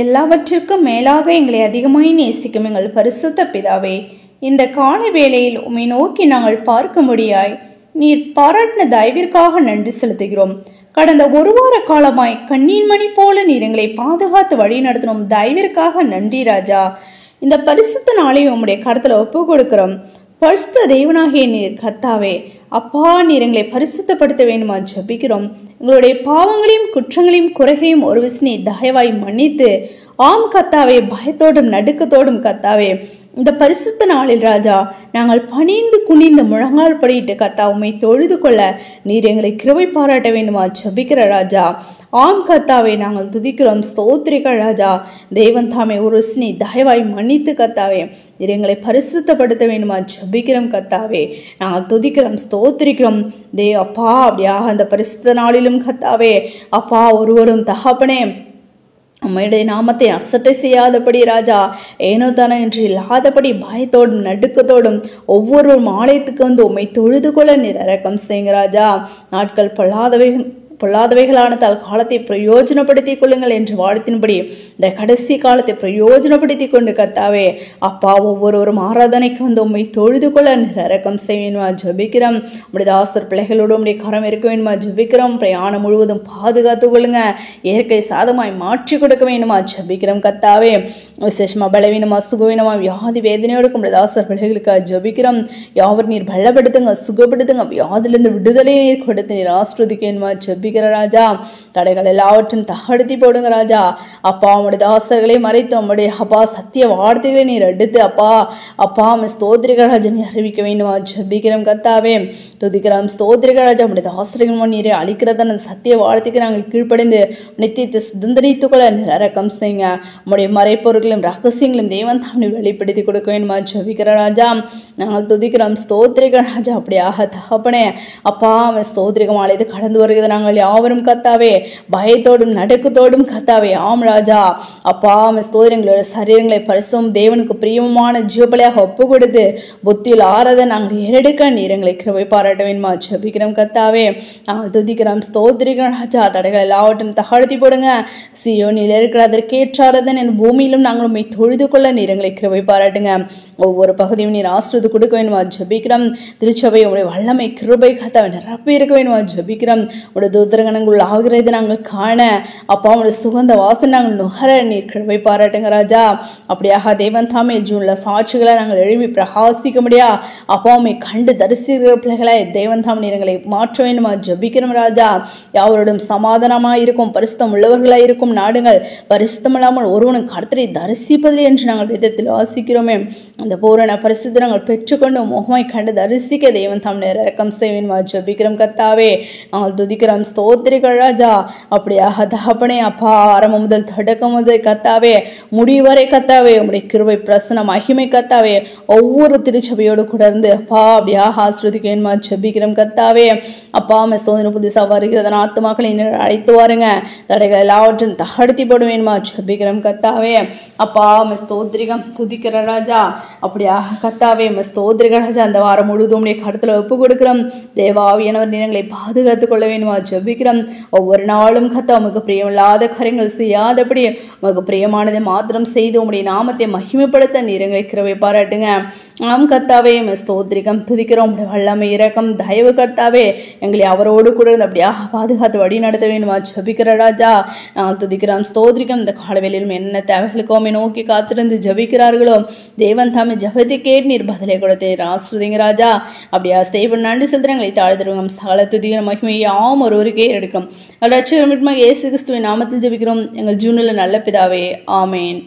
எல்லாவற்றிற்கும் மேலாக எங்களை அதிகமாய் நேசிக்கும் எங்கள் பரிசுத்த பிதாவே, இந்த காலை வேளையில் உம்மை நோக்கி நாங்கள் பார்க்க முடியாய் நீர் பாராட்டின தயவிற்காக நன்றி செலுத்துகிறோம். கடந்த ஒரு வார காலமாய் கண்ணீர் மணி போல நீர் எங்களை பாதுகாத்து வழி நடத்தினோம். தயவிற்காக நன்றி ராஜா. இந்த பரிசுத்த நாளை உம்முடைய கருத்துல ஒப்பு கொடுக்கிறோம். பரிசுத்த தேவனாகிய நீர் கர்த்தாவே, அப்பா நீர் எங்களை பரிசுத்தப்படுத்த வேண்டுமா ஜெபிக்கிறோம். எங்களுடைய பாவங்களையும் குற்றங்களையும் குறைகளையும் ஒரு விசனி தயவாய் மன்னித்து, ஆம் கர்த்தாவே, பயத்தோடும் நடுக்கத்தோடும் கர்த்தாவே, இந்த பரிசுத்த நாளில் ராஜா நாங்கள் பணிந்து குனிந்து முழங்கால் படிட்டு கர்த்தா உம்மை தொழுது கொள்ள நீர் எங்களை கிருபை பாராட்ட வேண்டுமா ஜெபிக்கிற ராஜா. ஆம் கர்த்தாவே, நாங்கள் துதிக்கிறோம், ஸ்தோத்திரிக்க ராஜா. தேவன் தாமே ஒரு ஸ்னி தயவாய் மன்னித்து கர்த்தாவே நீர் எங்களை பரிசுத்தப்படுத்த வேண்டுமா ஜெபிக்கிறோம் கர்த்தாவே. நாங்கள் துதிக்கிறோம், ஸ்தோத்திரிக்கிறோம் அப்பா. அப்படியாக அந்த பரிசுத்த நாளிலும் கர்த்தாவே அப்பா ஒருவரும் தகப்பனே உம்முடைய நாமத்தை அசட்டை செய்யாதபடி ராஜா, ஏனோ தானோ என்று இல்லாதபடி பயத்தோடும் நடுக்கத்தோடும் ஒவ்வொரு ஆலயத்துக்கு வந்து உம்மை தொழுது கொள்ள நீர் இரக்கம் செய்யுங்க ராஜா. நாட்கள் பொல்லாதவைகளானதால் காலத்தை பிரயோஜனப்படுத்திக் கொள்ளுங்கள் என்று வாழ்த்தின்படி இந்த கடைசி காலத்தை பிரயோஜனப்படுத்திக் கொண்டு கர்த்தாவே அப்பா ஒவ்வொருவரும் ஆராதனைக்கு வந்து உம்மை தொழுது கொள்ள இரக்கம் செய்ய வேண்டுமா ஜெபிக்கிறோம். உடைய தாசர் பிள்ளைகளோடு உடைய கரம் இருக்க வேண்டுமா ஜெபிக்கிறோம். பிரயாணம் முழுவதும் பாதுகாத்து கொள்ளுங்க. இயற்கை சாதமாய் மாற்றி கொடுக்க வேண்டுமா ஜெபிக்கிறோம் கர்த்தாவே. விசேஷமா பலவீனமா சுகவீனமா வியாதி வேதனையோடு உடைய தாசர் பிள்ளைகளுக்காக ஜெபிக்கிறோம். யாவர் நீர் பலப்படுத்துங்க, சுகப்படுத்துங்க, வியாதிலிருந்து விடுதலை நீர் கொடுத்து நீர் ஆஸ்வதிக்க வேண்டுமா ஜெபி ராஜா. தடைகள் எல்லாவற்றும் தகடுத்தி போடுங்க ராஜா. அப்பா உம்முடைய தாசர்களை மறைத்து உம்முடைய அப்பா சத்திய வார்த்தைகளை நீர் எடுத்து அப்பா ஸ்தோத்திரிக ராஜா நீ அறிவிக்க வேண்டுமா ஜெபிக்கிறோம் கர்த்தாவே. துதிக்கிறோம், ஸ்தோத்திரிக ராஜா. உம்முடைய தாசர்கள் நீரை அழிக்கிறதன் சத்திய வார்த்தைக்கு நாங்கள் கீழ்ப்படைந்து நித்தியத்தை சுதந்திரித்துக் கொள்ள இரக்கம் செய்யுங்க. உம்முடைய மறைப்பொருட்களையும் ரகசியங்களையும் தேவன் தாமே வெளிப்படுத்தி கொடுக்க வேண்டுமா ஜெபிக்கிற ராஜா. நாங்கள் துதிக்கிறோம், ஸ்தோத்திரிக ராஜா. அப்படியாக தகப்பனே அப்பா ஸ்தோத்திரிக மாலையது கடந்து வருகிறது. நாங்கள் யாவரும் கர்த்தாவே பயத்தோடும் நடுக்கத்தோடும் கர்த்தாவே ஆம் ராஜா அப்பா ஸ்தோத்திரங்களோட சரீரங்களை பரிசுத்தம் தேவனுக்கு பிரியமான ஜீவபலியாக ஒப்பு கொடுத்து புத்தியில் ஆறத நாங்கள் ஏறெடுக்க நீர் எங்களை கிருபை பாராட்ட வேண்டுமா ஜெபிக்கிறோம் கர்த்தாவே. நாங்கள் துதிக்கிறோம், ஸ்தோத்திரிக்கிறோம் ராஜா. தடைகள் எல்லாவற்றும் தகழ்த்தி போடுங்க. சீயோனில் இருக்கிற அதற்கேற்றாரதன் என் பூமியிலும் நாங்கள் உம்மை தொழுது கொள்ள நீர் எங்களை கிருபை பாராட்டுங்க. ஒவ்வொரு பகுதியும் நீர் ஆசீர்வாதம் கொடுக்க வேண்டுமா ஜெபிக்கிறோம். திருச்சபை உடைய வல்லமை கிருபை கர்த்தாவே நிரப்பி இருக்க வேண்டுமா ஜெபிக்கிறோம். உடைய தூதரகணங்கள் ஆகிறது நாங்கள் காண அப்பா உடைய சுகந்த வாசனை நாங்கள் நுகர நீர் கிருபை பாராட்டுங்க ராஜா. அப்படியாக தேவன் தாமே ஜூன்ல சாட்சிகளை நாங்கள் எழுப்பி பிரகாசிக்க முடியா அப்பா உம்மை கண்டு தரிசிக்கிற பிள்ளைகளை தேவன் தாம் நீர் எங்களை மாற்ற வேண்டுமா ஜெபிக்கிறோம் ராஜா. யாவரோடும் சமாதானமாய் இருக்கும் பரிசுத்தம் உள்ளவர்களாய் இருக்கும் நாடுகள் பரிசுத்தம் இல்லாமல் ஒருவனும் கர்த்தரை தரிசிப்பதில்லை என்று நாங்கள் விதத்தில் வாசிக்கிறோமே. அந்த பூரண பரிசுத்த நாங்கள் பெற்றுக்கொண்டு முகமாய் கண்டு தரிசிக்க தேவன் தாம் இரக்கம் செய்ய வேண்டுமா ஜெபிக்கிறோம் கர்த்தாவே. நாங்கள் துதிக்கிறோம், ஸ்தோத்திரிகள் ராஜா. அப்படியாக தகப்பனே அப்பா ஆரம்பம் முதல் தொடக்கம் முதல் கர்த்தாவே முடிவரை கர்த்தாவே உம்முடைய கிருபை பிரசன்ன மகிமை கர்த்தாவே ஒவ்வொரு திருச்சபையோடு கூட இருந்து அப்பா அப்படியாக ஆசீர்வதிக்க வேண்டுமா ஜெபிக்கிறோம் கர்த்தாவே. அப்பா ஸ்தோத்திரம் புதுசா வருகிறதன் ஆத்துமாக்களை அழைத்து வாருங்க. தடைகள் எல்லாவற்றும் தகடுத்தி போட வேண்டுமா ஜெபிக்கிறோம் கர்த்தாவே. அப்பா ஸ்தோத்திரிகம் துதிக்கிற ராஜா. அப்படியாக கர்த்தாவே ஸ்தோத்திரிக ராஜா. அந்த வாரம் முழுவதும் உம்முடைய கருத்துல ஒப்பு கொடுக்கிறோம். தேவாவியானவர் நீங்களை பாதுகாத்துக் கொள்ள வேண்டுமா ஜெபிக்கிறோம். ஒவ்வொரு நாளும் கர்த்தா உமக்கு பிரியமில்லாத காரியங்கள் செய்யாதபடி உமக்கு பிரியமானதை மாத்திரம் செய்து உம்முடைய நாமத்தை மகிமைப்படுத்த நீர் எங்களை கிருபை பாராட்டுங்க. ஆம் கர்த்தாவே ஸ்தோத்திரிகம் துதிக்கிறோம். உம்முடைய வல்லமை இரக்கம் தயவு கர்த்தாவே எங்களை அவரோடு கூட இருந்து அப்படியாக பாதுகாத்து வழி நடத்த வேண்டுமா ஜெபிக்கிற ராஜா. நாங்கள் துதிக்கிறோம், ஸ்தோத்திரிகம். இந்த காலவேளையிலும் என்ன தேவைகளுக்கோ உம்மை நோக்கி காத்திருந்து ஜெபிக்கிறார்களோ தேவன் தாமே ஜெபத்தை கேட்டு நீர் பதிலை கொடுத்து ஆசீர்வதிங்க ராஜா. அப்படியா செய்வன் நன்றி செலுத்துறங்களை தாழ்த்துருவோம். சகல துதிக்கிற மகிமையை யாம் ஒருவருக்கே எடுக்கும். ரட்சகர் இயேசு கிறிஸ்துவின் நாமத்தில் ஜெபிக்கிறோம் எங்கள் ஜீவனுள்ள நல்ல பிதாவே, ஆமேன்.